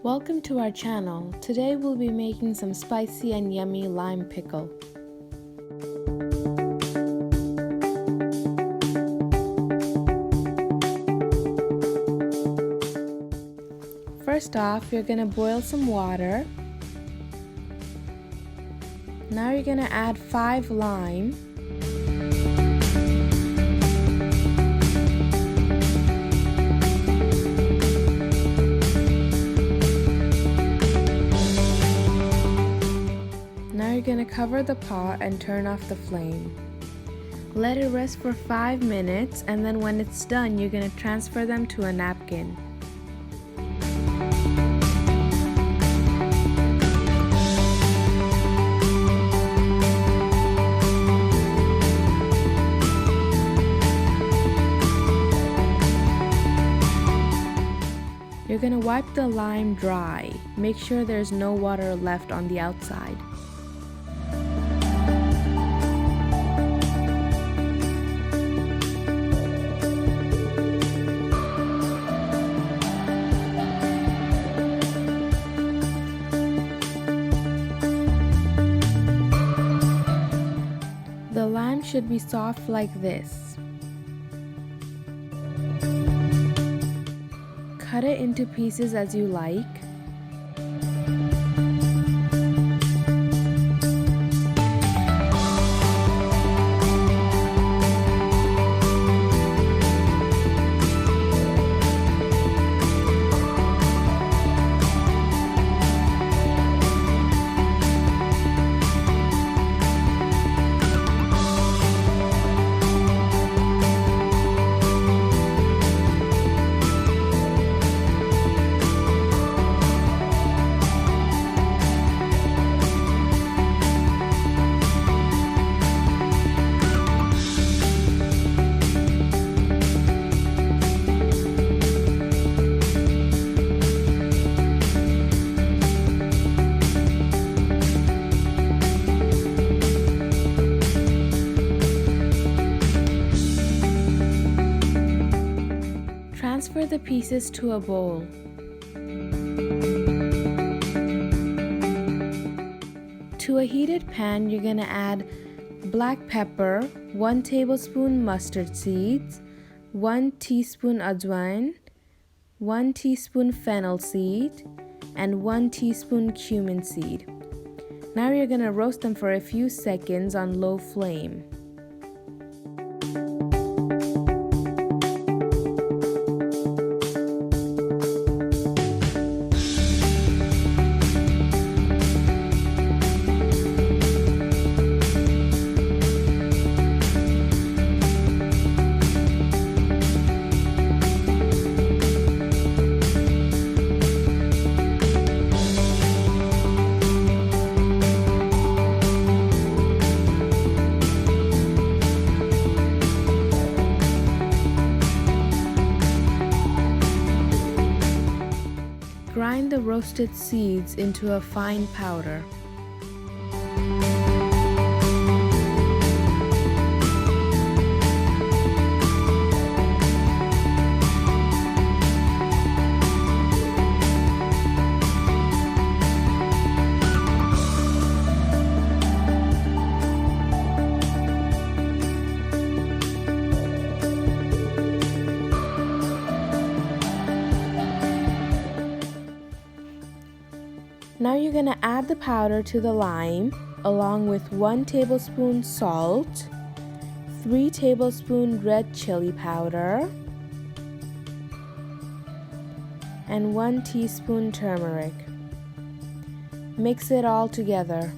Welcome to our channel. Today we'll be making some spicy and yummy lime pickle. First off, you're gonna boil some water. Now you're gonna add 5 lime. Now you're gonna cover the pot and turn off the flame. Let it rest for 5 minutes, and then when it's done, you're gonna transfer them to a napkin. You're gonna wipe the lime dry. Make sure there's no water left on the outside. The lime should be soft like this. Cut it into pieces as you like. Transfer the pieces to a bowl. To a heated pan, you're gonna add black pepper, 1 tablespoon mustard seeds, 1 teaspoon ajwain, 1 teaspoon fennel seed, and 1 teaspoon cumin seed. Now you're gonna roast them for a few seconds on low flame. Grind the roasted seeds into a fine powder. Now you're gonna add the powder to the lime along with 1 tablespoon salt, 3 tablespoon red chili powder, and 1 teaspoon turmeric. Mix it all together.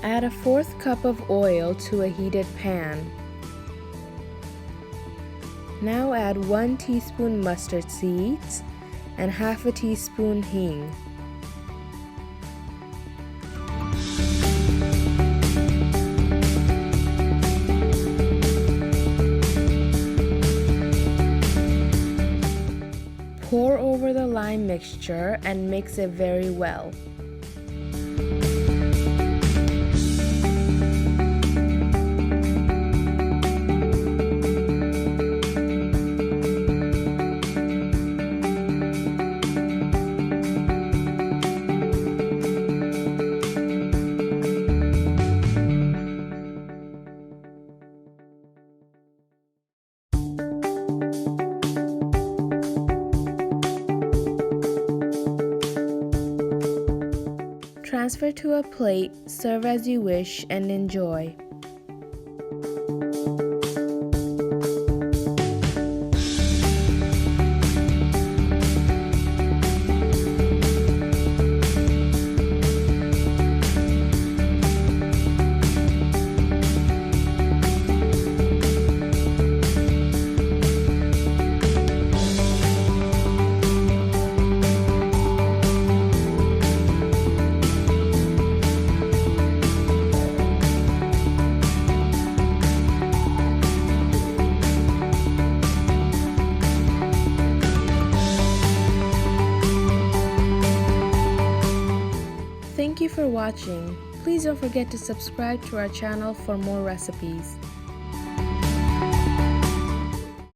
Add a 1/4 cup of oil to a heated pan. Now add 1 teaspoon mustard seeds and 1/2 teaspoon hing. lime mixture and mix it very well. Transfer to a plate, serve as you wish, and enjoy. Thank you for watching. Please don't forget to subscribe to our channel for more recipes.